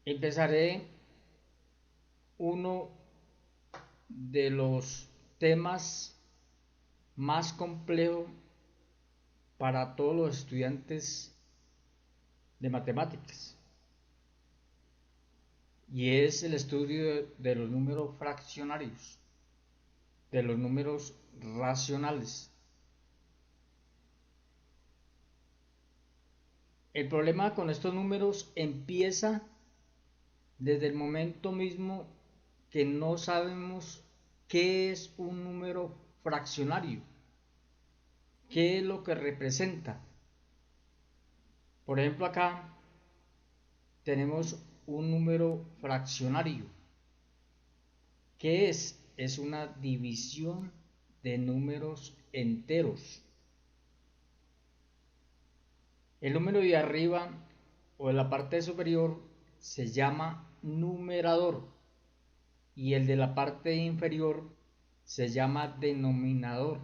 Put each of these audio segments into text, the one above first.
Empezaré uno de los temas más complejos para todos los estudiantes de matemáticas y es el estudio de los números fraccionarios, de los números racionales. El problema con estos números empieza desde el momento mismo que no sabemos qué es un número fraccionario, qué es lo que representa. Por ejemplo, acá tenemos un número fraccionario. ¿Qué es? Es una división de números enteros. El número de arriba o de la parte superior se llama numerador y el de la parte inferior se llama denominador.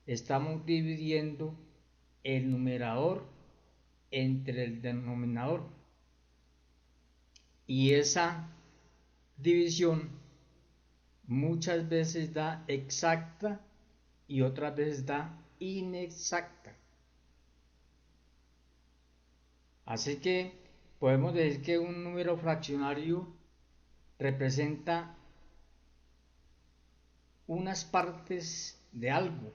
Estamos dividiendo el numerador entre el denominador y esa división muchas veces da exacta y otras veces da inexacta. Así que podemos decir que un número fraccionario representa unas partes de algo.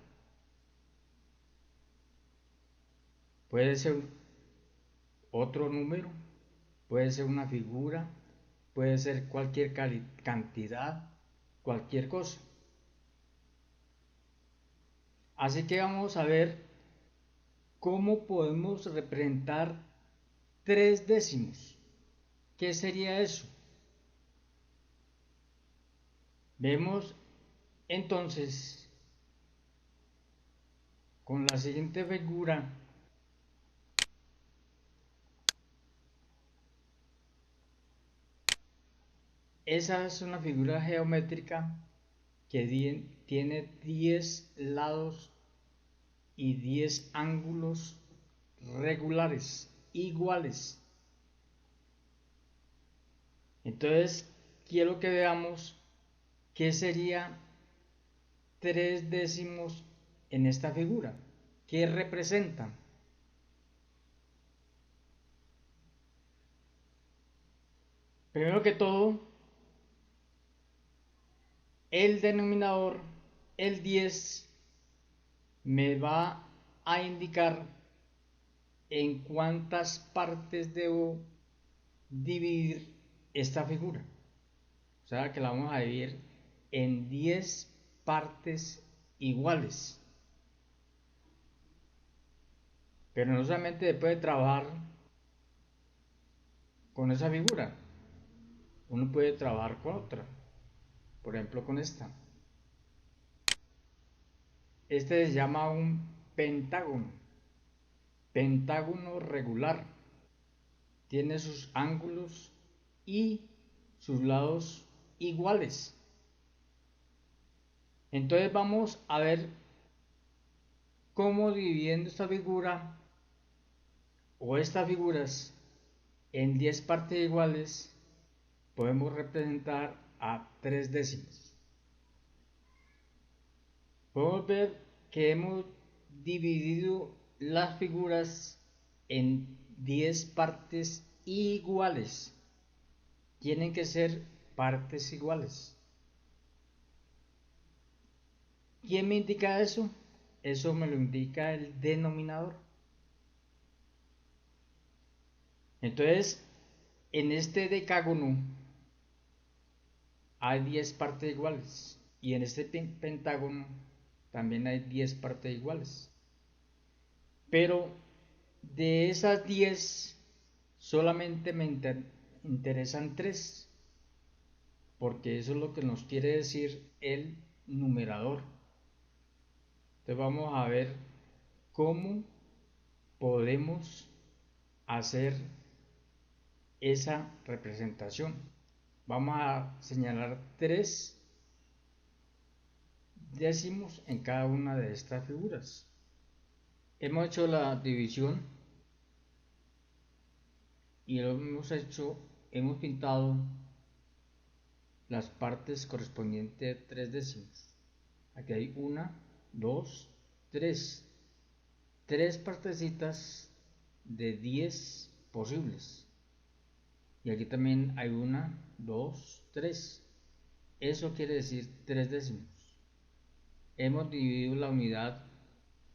Puede ser otro número, puede ser una figura, puede ser cualquier cantidad, cualquier cosa. Así que vamos a ver cómo podemos representar tres décimos. ¿Qué sería eso? Vemos entonces con la siguiente figura. Esa es una figura geométrica que tiene 10 lados y 10 ángulos regulares, iguales. Entonces, quiero que veamos qué sería tres décimos en esta figura. ¿Qué representan? Primero que todo, el denominador, el 10, me va a indicar en cuántas partes debo dividir esta figura. O sea que la vamos a dividir en 10 partes iguales. Pero no solamente se puede trabajar con esa figura, uno puede trabajar con otra. Por ejemplo, con esta. Este se llama un pentágono. Pentágono regular. Tiene sus ángulos y sus lados iguales. Entonces vamos a ver cómo dividiendo esta figura o estas figuras en 10 partes iguales podemos representar a tres décimos. Podemos ver que hemos dividido las figuras en 10 partes iguales. Tienen que ser partes iguales. ¿Quién me indica eso? Eso me lo indica el denominador. Entonces, en este decágono hay 10 partes iguales y en este pentágono también hay 10 partes iguales. Pero de esas 10 solamente me interesan 3, porque eso es lo que nos quiere decir el numerador. Entonces vamos a ver cómo podemos hacer esa representación. Vamos a señalar 3 décimos en cada una de estas figuras. Hemos hecho la división y lo hemos hecho hemos pintado las partes correspondientes a 3 décimos. Aquí hay 1, 2, 3. 3 partecitas de 10 posibles. Y aquí también hay 1, 2, 3. Eso quiere decir 3 décimos. Hemos dividido la unidad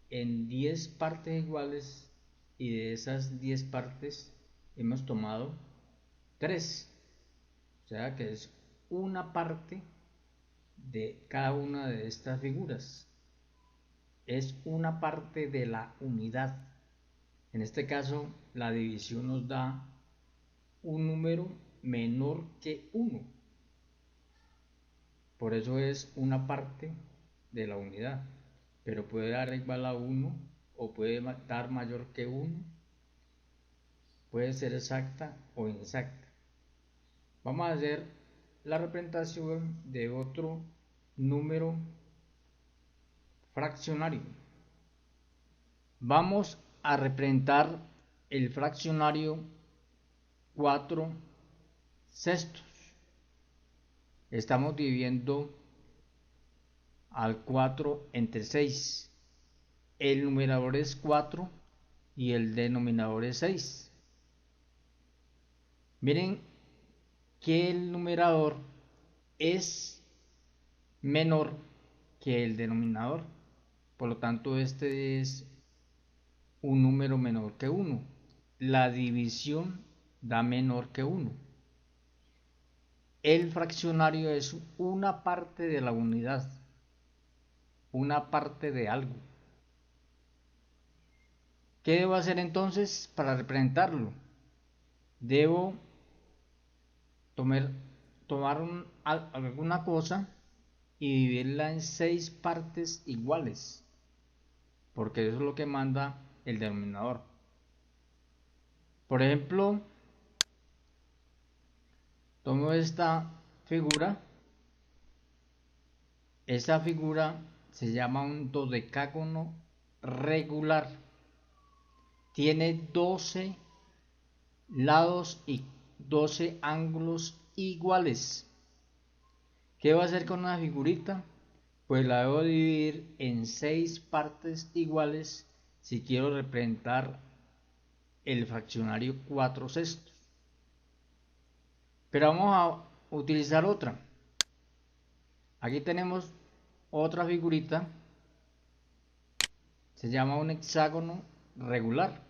en 10 partes iguales y de esas 10 partes hemos tomado 3. O sea que es una parte de cada una de estas figuras. Es una parte de la unidad. En este caso, la división nos da un número menor que 1. Por eso es una parte de la unidad. Pero puede dar igual a 1 o puede dar mayor que 1. Puede ser exacta o inexacta. Vamos a hacer la representación de otro número fraccionario. Vamos a representar el fraccionario 4 sextos. Estamos dividiendo al 4 entre 6. El numerador es 4 y el denominador es 6. Miren que el numerador es menor que el denominador. Por lo tanto, este es un número menor que 1. La división da menor que 1. El fraccionario es una parte de la unidad, una parte de algo. ¿Qué debo hacer entonces para representarlo? Debo tomar alguna cosa y dividirla en 6 partes iguales, porque eso es lo que manda el denominador. Por ejemplo, tomo esta figura. Esta figura se llama un dodecágono regular. Tiene 12 lados y 12 ángulos iguales. ¿Qué va a hacer con una figurita? Pues la debo dividir en 6 partes iguales si quiero representar el fraccionario 4 sextos. Pero vamos a utilizar otra. Aquí tenemos otra figurita. Se llama un hexágono regular.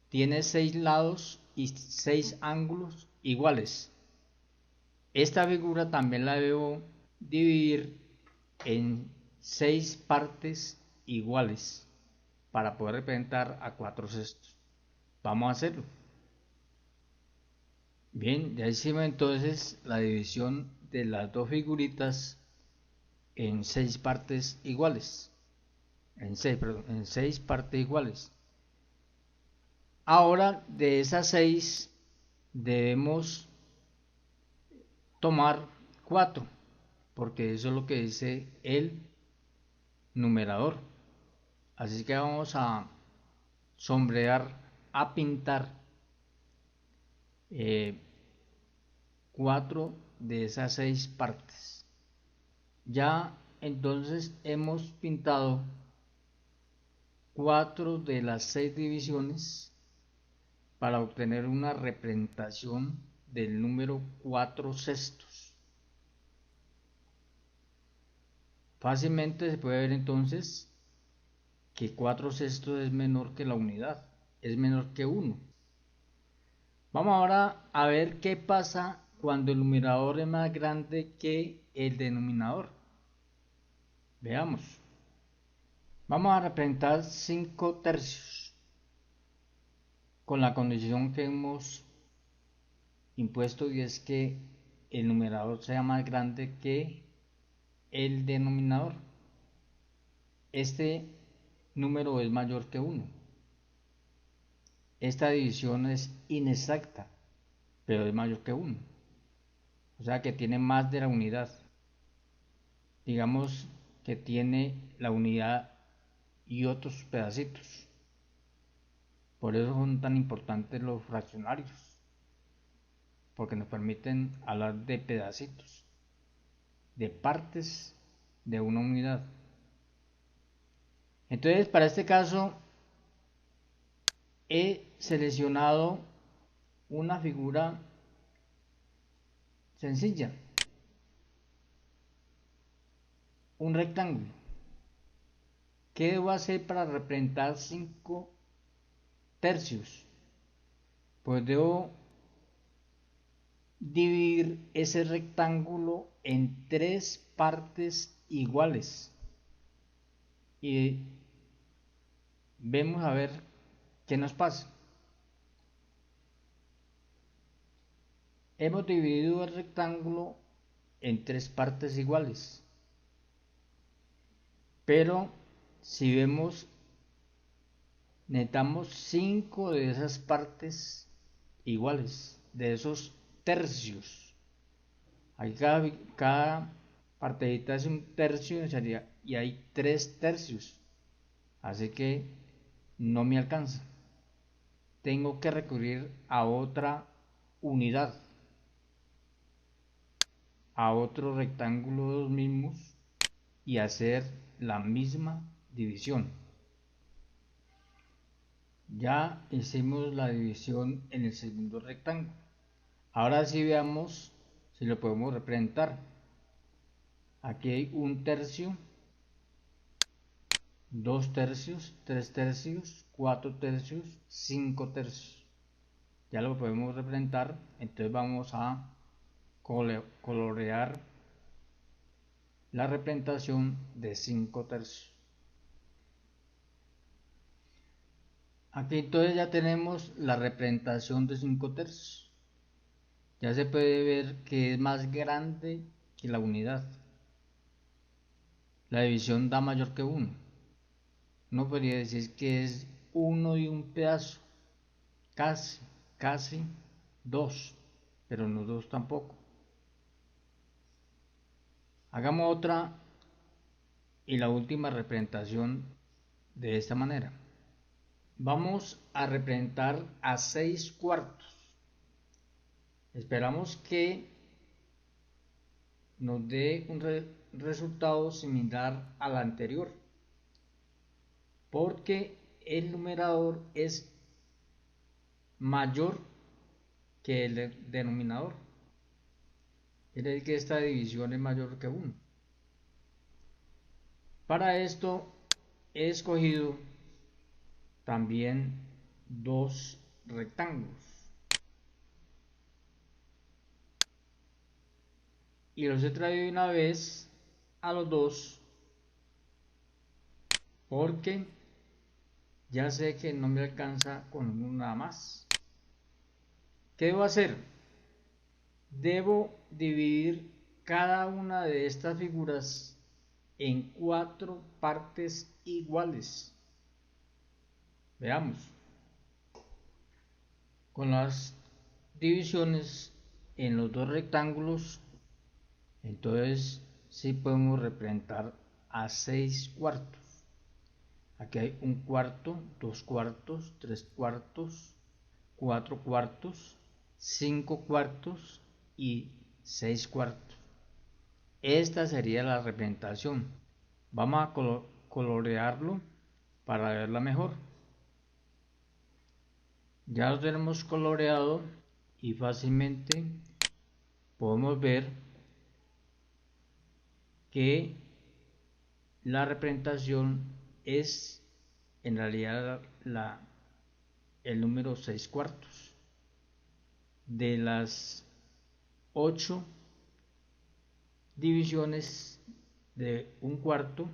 Tiene 6 lados y 6 ángulos iguales. Esta figura también la debo dividir en 6 partes iguales para poder representar a 4 sextos. Vamos a hacerlo. Bien, ya hicimos entonces la división de las dos figuritas en 6 partes iguales. En 6 partes iguales. Ahora de esas 6 debemos tomar 4, porque eso es lo que dice el numerador. Así que vamos a sombrear, a pintar 4 de esas 6 partes. Ya entonces hemos pintado 4 de las 6 divisiones para obtener una representación del número 4 sextos. Fácilmente se puede ver entonces que 4 sextos es menor que la unidad, es menor que 1. Vamos ahora a ver qué pasa cuando el numerador es más grande que el denominador. Veamos. Vamos a representar 5 tercios con la condición que hemos impuesto, y es que el numerador sea más grande que el denominador. Este número es mayor que 1. Esta división es inexacta, pero es mayor que 1. O sea que tiene más de la unidad. Digamos que tiene la unidad y otros pedacitos. Por eso son tan importantes los fraccionarios. porque nos permiten hablar de pedacitos, de partes de una unidad. Entonces, para este caso, he seleccionado una figura sencilla, un rectángulo. ¿Qué debo hacer para representar 5 tercios? Pues debo dividir ese rectángulo en 3 partes iguales y vemos a ver qué nos pasa. Hemos dividido el rectángulo en 3 partes iguales, pero si vemos, necesitamos 5 de esas partes iguales, de esos tercios. Ahí cada partecita es un tercio y hay 3 tercios, así que no me alcanza. Tengo que recurrir a otra unidad, a otro rectángulo de los mismos y hacer la misma división. Ya hicimos la división en el segundo rectángulo. Ahora sí veamos si lo podemos representar. Aquí hay 1 tercio, 2 tercios, 3 tercios, 4 tercios, 5 tercios. Ya lo podemos representar. Entonces vamos a colorear la representación de 5 tercios. Aquí entonces ya tenemos la representación de 5 tercios. Ya se puede ver que es más grande que la unidad. La división da mayor que 1. No podría decir que es 1 y un pedazo. Casi 2, pero no 2 tampoco. Hagamos otra y la última representación de esta manera. Vamos a representar a 6 cuartos. Esperamos que nos dé un resultado similar al anterior, porque el numerador es mayor que el denominador. Quiere decir que esta división es mayor que 1. Para esto he escogido también 2 rectángulos y los he traído una vez a los 2 porque ya sé que no me alcanza con uno nada más. ¿Qué debo hacer? Debo dividir cada una de estas figuras en 4 partes iguales. Veamos. Con las divisiones en los 2 rectángulos, entonces sí podemos representar a 6 cuartos. Aquí hay 1 cuarto, 2 cuartos, 3 cuartos, 4 cuartos, 5 cuartos y 6 cuartos. Esta sería la representación. Vamos a colorearlo para verla mejor. Ya lo tenemos coloreado y fácilmente podemos ver que la representación es en realidad el número 6 cuartos. De las 8 divisiones de 1 cuarto,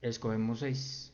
escogemos 6.